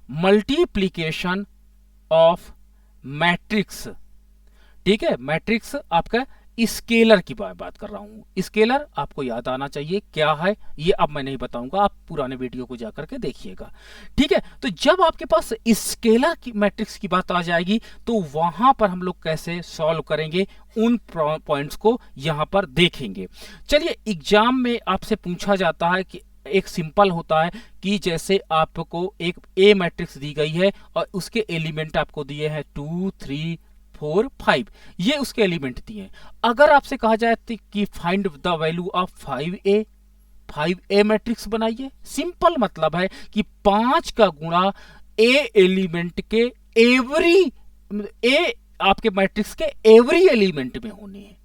Multiplication of matrix. ठीक है, matrix आपका स्केलर की बात कर रहा हूं। स्केलर आपको याद आना चाहिए क्या है, ये अब मैं नहीं बताऊंगा, आप पुराने वीडियो को जाकर के देखिएगा। ठीक है, तो जब आपके पास स्केलर की मैट्रिक्स की बात आ जाएगी तो वहां पर हम लोग कैसे सॉल्व करेंगे, उन पॉइंट्स को यहां पर देखेंगे। चलिए, एग्जाम में आपसे पूछा जाता है कि एक सिंपल होता है कि जैसे आपको एक ए मैट्रिक्स दी गई है और उसके एलिमेंट आपको दिए हैं 2 3 4 5, ये उसके एलिमेंट दिए हैं। अगर आपसे कहा जाए कि find the value of 5a matrix बनाइए, सिंपल मतलब है कि 5 का गुणा ए एलिमेंट के एवरी ए आपके मैट्रिक्स के एवरी एलिमेंट में होने हैं।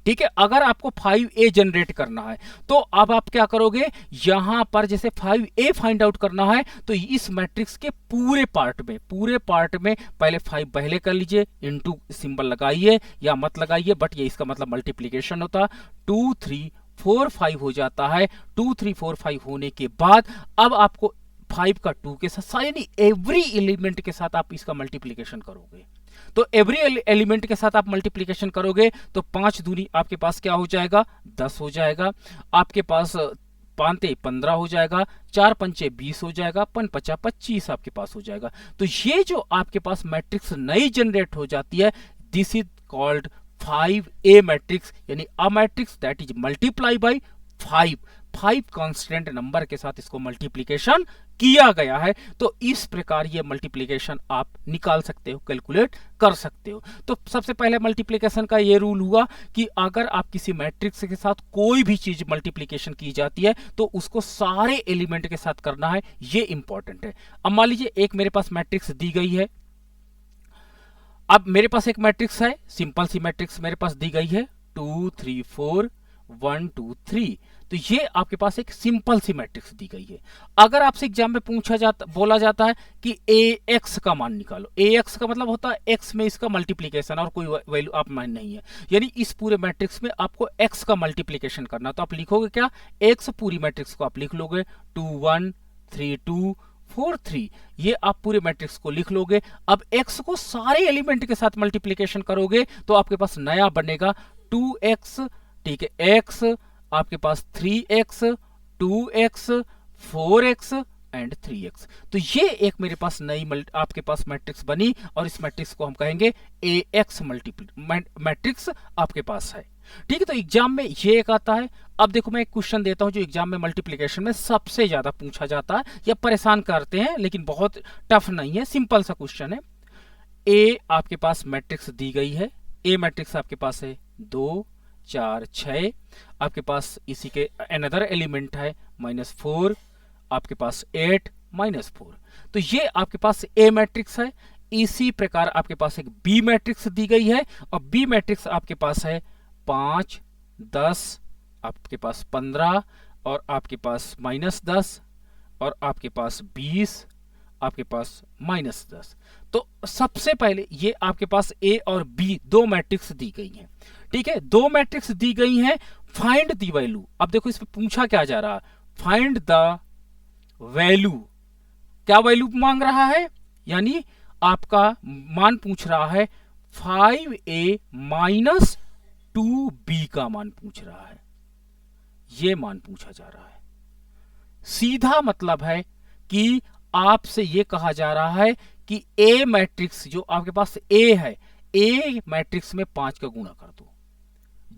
ठीक है, अगर आपको 5a जनरेट करना है तो अब आप क्या करोगे, यहां पर जैसे 5a फाइंड आउट करना है तो इस मैट्रिक्स के पूरे पार्ट में पहले 5 पहले कर लीजिए, इनटू सिंबल लगाइए या मत लगाइए, बट ये इसका मतलब मल्टीप्लीकेशन होता, 2 3 4 5 हो जाता है। 2 3 4 5 होने के बाद अब आपको 5 का 2 के साथ, यानी एवरी एलिमेंट के साथ आप इसका मल्टीप्लीकेशन करोगे। तो एवरी एलिमेंट के साथ आप मल्टीप्लीकेशन करोगे तो 5 दूनी आपके पास क्या हो जाएगा, 10 हो जाएगा। आपके पास 5 15 हो जाएगा, 4 पंचे 20 हो जाएगा, 5 पचा 25 आपके पास हो जाएगा। तो ये जो आपके पास मैट्रिक्स नई जनरेट हो जाती है, this is called 5a matrix, यानी a matrix that is multiply by 5 constant number के साथ इसको मल्टीप्लीकेशन किया गया है। तो इस प्रकार ये मल्टीप्लीकेशन आप निकाल सकते हो, कैलकुलेट कर सकते हो। तो सबसे पहले मल्टीप्लीकेशन का ये रूल हुआ कि अगर आप किसी मैट्रिक्स के साथ कोई भी चीज मल्टीप्लीकेशन की जाती है तो उसको सारे एलिमेंट के साथ करना है, ये इंपॉर्टेंट है। अब मान लीजिए एक मेरे पास मैट्रिक्स दी गई है, अब मेरे पास एक मैट्रिक्स है, सिंपल सी मैट्रिक्स मेरे पास दी गई है 2 3 4 1 2 3। तो ये आपके पास एक सिंपल सी मैट्रिक्स दी गई है। अगर आपसे एग्जाम में बोला जाता है कि ए एक्स का मान निकालो, ए एक्स का मतलब होता है एक्स में इसका मल्टीप्लीकेशन और कोई वैल्यू आप मान नहीं है, यानी इस पूरे मैट्रिक्स में आपको एक्स का मल्टीप्लीकेशन करना, तो आप लिखोगे क्या, एक्स पूरी मैट्रिक्स को आप लिख लोगे 2 1 3 2 4 3, ये आप पूरे मैट्रिक्स को लिख लोगे। अब x को सारे एलिमेंट के साथ मल्टीप्लीकेशन करोगे तो आपके पास नया बनेगा 2x, ठीक है, x आपके पास 3x 2x 4x and 3x। तो ये एक मेरे पास नई आपके पास मैट्रिक्स बनी और इस मैट्रिक्स को हम कहेंगे ax मैट्रिक्स आपके पास है। ठीक है, तो एग्जाम में ये एक आता है। अब देखो मैं एक क्वेश्चन देता हूं जो एग्जाम में मल्टीप्लिकेशन में सबसे ज्यादा पूछा जाता है या परेशान करते हैं, लेकिन बहुत टफ नहीं है, सिंपल सा क्वेश्चन है। ए आपके पास मैट्रिक्स दी गई है, ए मैट्रिक्स आपके पास है 2 4 6, आपके पास इसी के अनदर एलिमेंट है -4, आपके पास 8 -4। तो ये आपके पास ए मैट्रिक्स है। इसी प्रकार आपके पास एक बी मैट्रिक्स दी गई है और बी मैट्रिक्स आपके पास है 5 10, आपके पास 15 और आपके पास -10 और आपके पास 20, आपके पास -10। तो सबसे पहले ये आपके पास ए और बी दो मैट्रिक्स दी गई हैं। ठीक है, दो मैट्रिक्स दी गई हैं, फाइंड द वैल्यू। अब देखो इसमें पूछा क्या जा रहा है, फाइंड द वैल्यू। क्या वैल्यू मांग रहा है, यानी आपका मान पूछ रहा है 5a माइनस 2b का मान पूछ रहा है, ये मान पूछा जा रहा है। सीधा मतलब है कि आपसे ये कहा जा रहा है कि ए मैट्रिक्स जो आपके पास ए है, ए मैट्रिक्स में 5 का गुणा कर दो,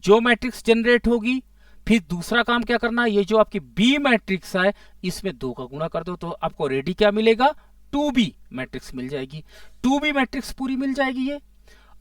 जो मैट्रिक्स जनरेट होगी। फिर दूसरा काम क्या करना है, ये जो आपकी बी मैट्रिक्स है इसमें 2 का गुणा कर दो, तो आपको रेडी क्या मिलेगा, 2b मैट्रिक्स मिल जाएगी। 2b मैट्रिक्स पूरी मिल जाएगी ये।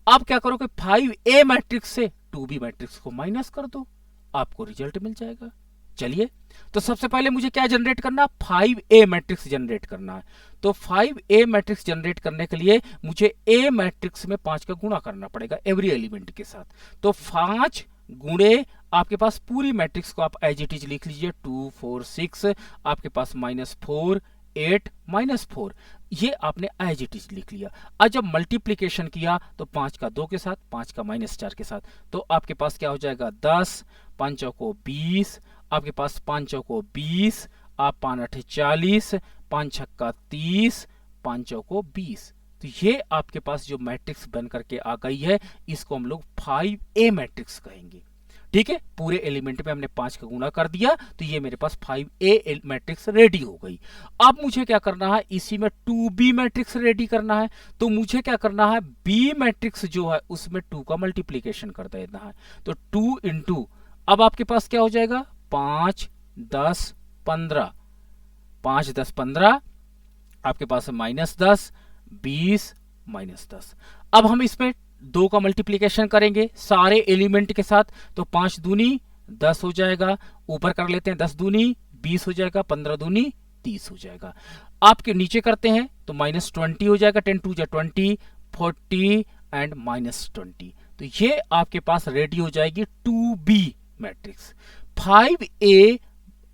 अब क्या करोगे, 5a मैट्रिक्स से 2b मैट्रिक्स को माइनस कर दो, आपको रिजल्ट मिल जाएगा। चलिए, तो सबसे पहले मुझे क्या जनरेट करना, 5a मैट्रिक्स जनरेट करना है। तो 5a मैट्रिक्स जनरेट करने के लिए मुझे a मैट्रिक्स में 5 का गुणा करना पड़ेगा एवरी एलिमेंट के साथ। तो 5 गुणे आपके पास पूरी मैट्रिक्स को आप एज इट इज लिख लीजिए, 2 4 6, आपके पास -4 8 -4, ये आपने एज इट इज लिख लिया। अब जब मल्टीप्लीकेशन किया तो 5 का 2 के साथ, 5 का -4 के साथ, तो आपके पास क्या हो जाएगा 10, 5 को 20, आपके पास 5 को 20, आप 5 8 40, 5 छक्का 30, 5 चौको 20। तो ये आपके पास जो मैट्रिक्स बन करके आ गई है, इसको हम लोग 5A मैट्रिक्स कहेंगे। ठीक है, पूरे एलिमेंट में हमने 5 का गुणा कर दिया, तो ये मेरे पास 5A मैट्रिक्स रेडी हो गई। अब मुझे क्या करना है, इसी में 2B मैट्रिक्स रेडी करना है। तो मुझे क्या करना है, B मैट्रिक्स जो है उसमें 2 का मल्टीप्लीकेशन कर देना है। तो 2 इंटू, अब आपके पास क्या हो जाएगा, 5 10 15, 5 10 15, आपके पास -10 20 -10। अब हम इसमें 2 का मल्टीप्लीकेशन करेंगे सारे एलिमेंट के साथ, तो 5 दूनी 10 हो जाएगा, ऊपर कर लेते हैं 10 दूनी 20 हो जाएगा, 15 दूनी 30 हो जाएगा। आपके नीचे करते हैं तो -20 हो जाएगा, 10 2 जा 20 40 एंड -20। तो ये आपके पास रेडी हो जाएगी 2B मैट्रिक्स। 5A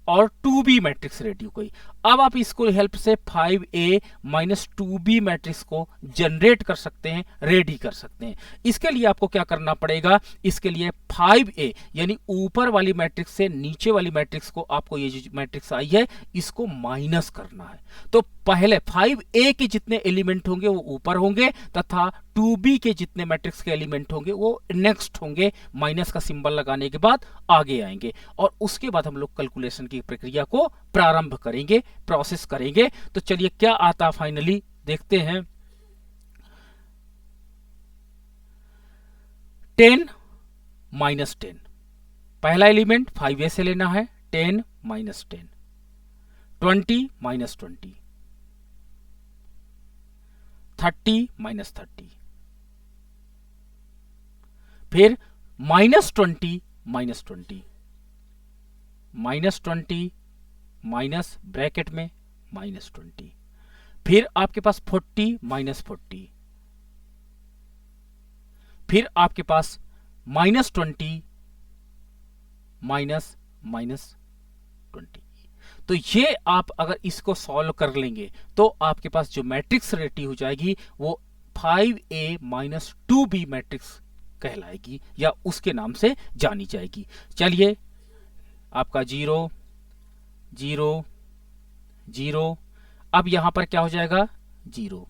और 2B मैट्रिक्स रेडी हो गई। अब आप इसको हेल्प से 5A माइनस 2B मैट्रिक्स को जनरेट कर सकते हैं, रेडी कर सकते हैं। इसके लिए आपको क्या करना पड़ेगा, इसके लिए 5A यानी ऊपर वाली मैट्रिक्स से नीचे वाली मैट्रिक्स को, आपको ये जो मैट्रिक्स आई है इसको माइनस करना है। तो पहले 5A के जितने एलिमेंट होंगे वो ऊपर होंगे, तथा 2B के जितने मैट्रिक्स के एलिमेंट होंगे वो नेक्स्ट होंगे, माइनस का सिंबल लगाने के बाद आगे आएंगे, और उसके बाद हम लोग कैलकुलेशन की प्रक्रिया को प्रारंभ करेंगे, प्रोसेस करेंगे। तो चलिए क्या आता फाइनली देखते हैं। 10 -10, पहला एलिमेंट 5A से लेना है, 10 -10, 20 -20, 30 -30, फिर -20 -20, -20 माइनस ब्रैकेट में -20, फिर आपके पास 40 -40, फिर आपके पास -20 -20। तो ये आप अगर इसको सॉल्व कर लेंगे तो आपके पास जो मैट्रिक्स रेडी हो जाएगी वो 5A माइनस 2B मैट्रिक्स कहलाएगी, या उसके नाम से जानी जाएगी। चलिए, आपका 0 0 0, अब यहां पर क्या हो जाएगा 0,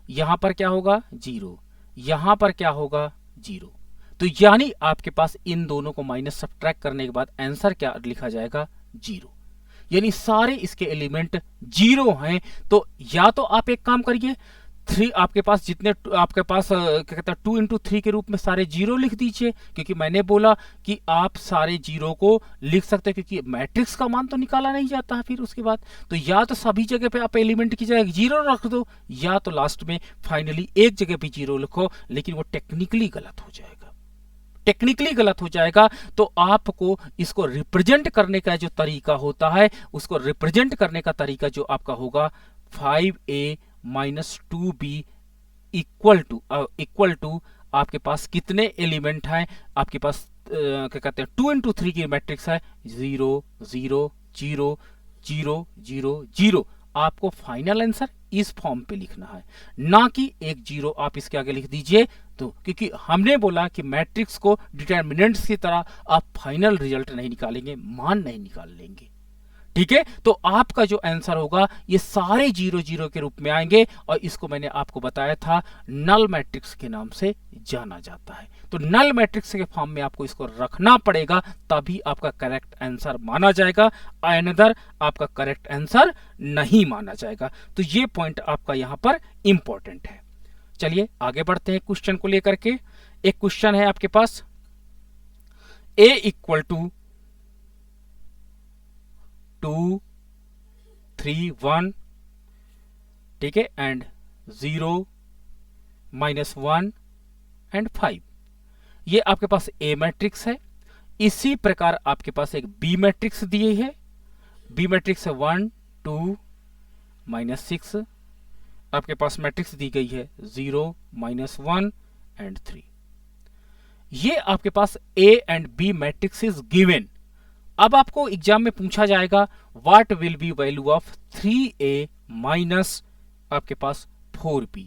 यहां पर क्या होगा 0, यहां पर क्या होगा 0। तो यानी आपके पास इन दोनों को माइनस सब्ट्रैक्ट करने के बाद आंसर क्या लिखा जाएगा 0, यानी सारे इसके एलिमेंट 0 हैं। तो या तो आप एक काम करिए, 3 आपके पास जितने आपके पास क्या कहते हैं 2 इंटू 3 के रूप में सारे 0 लिख दीजिए, क्योंकि मैंने बोला कि आप सारे 0 को लिख सकते हैं, क्योंकि मैट्रिक्स का मान तो निकाला नहीं जाता है फिर उसके बाद। तो या तो सभी जगह पे आप एलिमेंट की जगह 0 रख दो, या तो लास्ट में फाइनली एक जगह पे 0 लिखो, लेकिन वो टेक्निकली गलत हो जाएगा, टेक्निकली गलत हो जाएगा। तो आपको इसको रिप्रेजेंट करने का जो तरीका होता है, उसको रिप्रेजेंट करने का तरीका जो आपका होगा 5A minus 2B equal to आपके पास कितने एलिमेंट हैं, आपके पास क्या कहते हैं 2 इंटू 3 की मैट्रिक्स है 0 0 0 0 0 0। आपको फाइनल आंसर इस फॉर्म पे लिखना है, ना कि एक 0 आप इसके आगे लिख दीजिए। तो क्योंकि हमने बोला कि मैट्रिक्स को डिटर्मिनेंट्स की तरह आप फाइनल रिजल्ट नहीं निकालेंगे, मान नहीं निकाल लेंगे, ठीक है। तो आपका जो आंसर होगा ये सारे 0 0 के रूप में आएंगे, और इसको मैंने आपको बताया था नल मैट्रिक्स के नाम से जाना जाता है। तो नल मैट्रिक्स के फॉर्म में आपको इसको रखना पड़ेगा, तभी आपका करेक्ट आंसर माना जाएगा, अनदर आपका करेक्ट आंसर नहीं माना जाएगा। तो ये पॉइंट आपका यहां पर इंपॉर्टेंट है। चलिए आगे बढ़ते हैं क्वेश्चन को लेकर के। एक क्वेश्चन है आपके पास, a इक्वल टू 2 3 1, ठीक है, एंड 0 -1 एंड 5। ये आपके पास A मैट्रिक्स है। इसी प्रकार आपके पास एक B मैट्रिक्स दी है, B मैट्रिक्स है 1 2 -6, आपके पास मैट्रिक्स दी गई है 0 -1 एंड 3। ये आपके पास A and B matrix is given. अब आपको एग्जाम में पूछा जाएगा what will be value of 3A minus आपके पास 4B,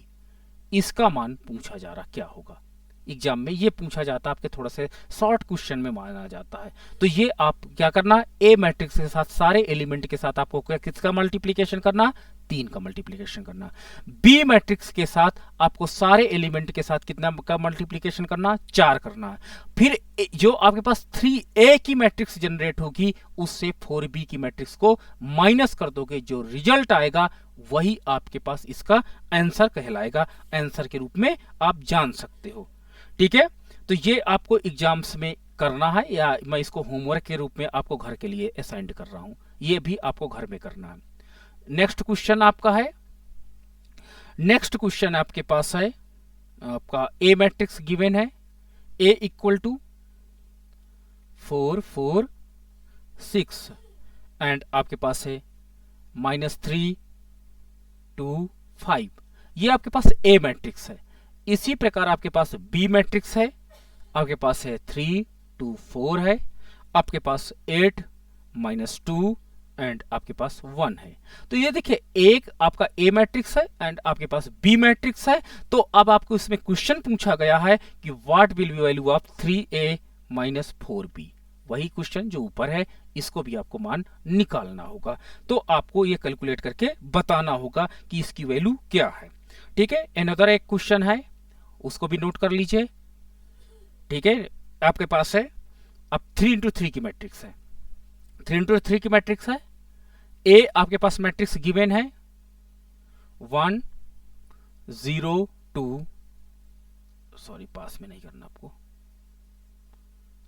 इसका मान पूछा जा रहा क्या होगा। एग्जाम में ये पूछा जाता है, आपके थोड़ा से शॉर्ट क्वेश्चन में माना जाता है। तो ये आप क्या करना, A मैट्रिक्स के साथ सारे एलिमेंट के साथ आपको किसका मल्टीप्लीकेशन करना, 3 का मल्टीप्लीकेशन करना। बी मैट्रिक्स के साथ आपको सारे एलिमेंट के साथ कितना का मल्टीप्लीकेशन करना, 4 करना है। फिर जो आपके पास 3a की मैट्रिक्स जनरेट होगी उससे 4b की मैट्रिक्स को माइनस कर दोगे, जो रिजल्ट आएगा वही आपके पास इसका आंसर कहलाएगा, आंसर के रूप में आप जान सकते हो। ठीक है, तो ये आपको एग्जाम्स में करना है, या मैं इसको होमवर्क के रूप में आपको घर के लिए असाइन कर रहा हूं, ये भी आपको घर में करना है। नेक्स्ट क्वेश्चन आपका है, नेक्स्ट क्वेश्चन आपके पास है आपका ए मैट्रिक्स गिवन है, ए इक्वल टू 4 4 6 एंड आपके पास है -3 2 5। ये आपके पास ए मैट्रिक्स है। इसी प्रकार आपके पास बी मैट्रिक्स है, आपके पास है 3 2 4 है, आपके पास 8 -2 एंड आपके पास 1 है। तो ये देखिए एक आपका ए मैट्रिक्स है एंड आपके पास बी मैट्रिक्स है। तो अब आपको इसमें क्वेश्चन पूछा गया है कि what will be value of 3a - 4b। वही क्वेश्चन जो ऊपर है, इसको भी आपको मान निकालना होगा। तो आपको ये कैलकुलेट करके बताना होगा कि इसकी वैल्यू क्या है। ठीक है, अनदर एक क्वेश्चन है, उसको भी नोट कर लीजिए। ठीक है, आपके पास है अब 3 × 3 की मैट्रिक्स है, 3 × 3 की मैट्रिक्स है। ए आपके पास मैट्रिक्स गिवन है 1 0 2, सॉरी पास में नहीं करना आपको,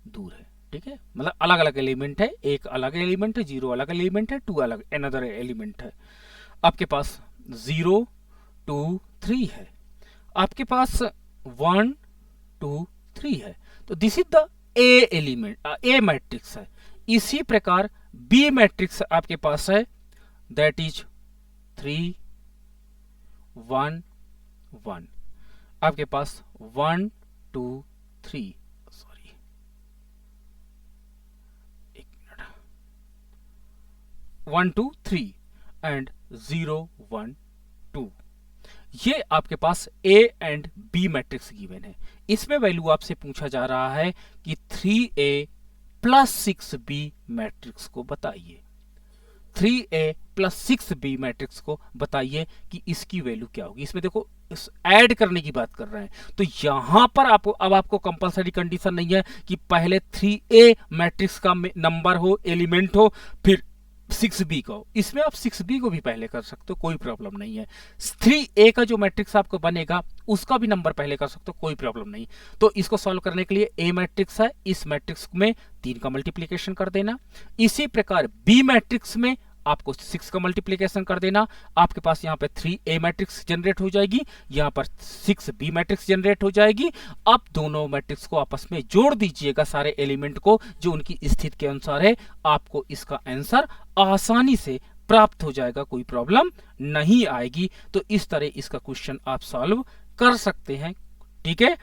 दूर है। ठीक है, मतलब अलग अलग एलिमेंट है, एक अलग एलिमेंट है, 0 अलग एलिमेंट है, 2 अलग अनदर एलिमेंट है। आपके पास 0 2 3 है, आपके पास 1 2 3 है। तो this is the A element, A matrix है। इसी प्रकार बी मैट्रिक्स आपके पास है, दैट इज 3 1 1। आपके पास 1 2 3, सॉरी एक मिनट, 1 2 3 एंड 0 1 2। ये आपके पास A and B matrix given है। इसमें वैल्यू आपसे पूछा जा रहा है कि 3a + 6b मैट्रिक्स को बताइए। 3a + 6b मैट्रिक्स को बताइए कि इसकी वैल्यू क्या होगी। इसमें देखो ऐड करने की बात कर रहे हैं, तो यहां पर आपको अब आपको कंपलसरी कंडीशन नहीं है कि पहले 3a मैट्रिक्स का नंबर हो, एलिमेंट हो, फिर 6b का हो। इसमें आप 6b को भी पहले कर सकते हो, कोई प्रॉब्लम नहीं है। 3a का जो मैट्रिक्स आपको बनेगा उसका भी नंबर पहले कर सकते हो, कोई प्रॉब्लम नहीं। तो इसको सॉल्व करने के लिए a मैट्रिक्स है, इस मैट्रिक्स में 3 का मल्टीप्लीकेशन कर देना। इसी प्रकार b मैट्रिक्स में आपको 6 का मल्टीप्लीकेशन कर देना। आपके पास यहाँ पे 3a मैट्रिक्स जनरेट हो जाएगी, यहाँ पर 6b मैट्रिक्स जनरेट हो जाएगी। अब दोनों मैट्रिक्स को आपस में जोड़ दीजिएगा, सारे एलिमेंट को जो उनकी स्थिति के अनुसार है, आपको इसका आंसर आसानी से प्राप्त हो जाएगा, कोई प्रॉब्लम नहीं आएगी। तो इस तरह इसका क्वेश्चन आप सॉल्व कर सकते हैं। ठीक है,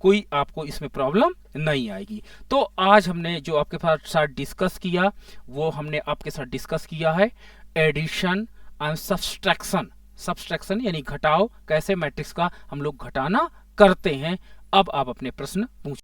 कोई आपको इसमें प्रॉब्लम नहीं आएगी। तो आज हमने जो आपके साथ डिस्कस किया, वो हमने आपके साथ डिस्कस किया है एडिशन एंड सब्सट्रैक्शन। सब्सट्रैक्शन यानी घटाव, कैसे मैट्रिक्स का हम लोग घटाना करते हैं। अब आप अपने प्रश्न पूछ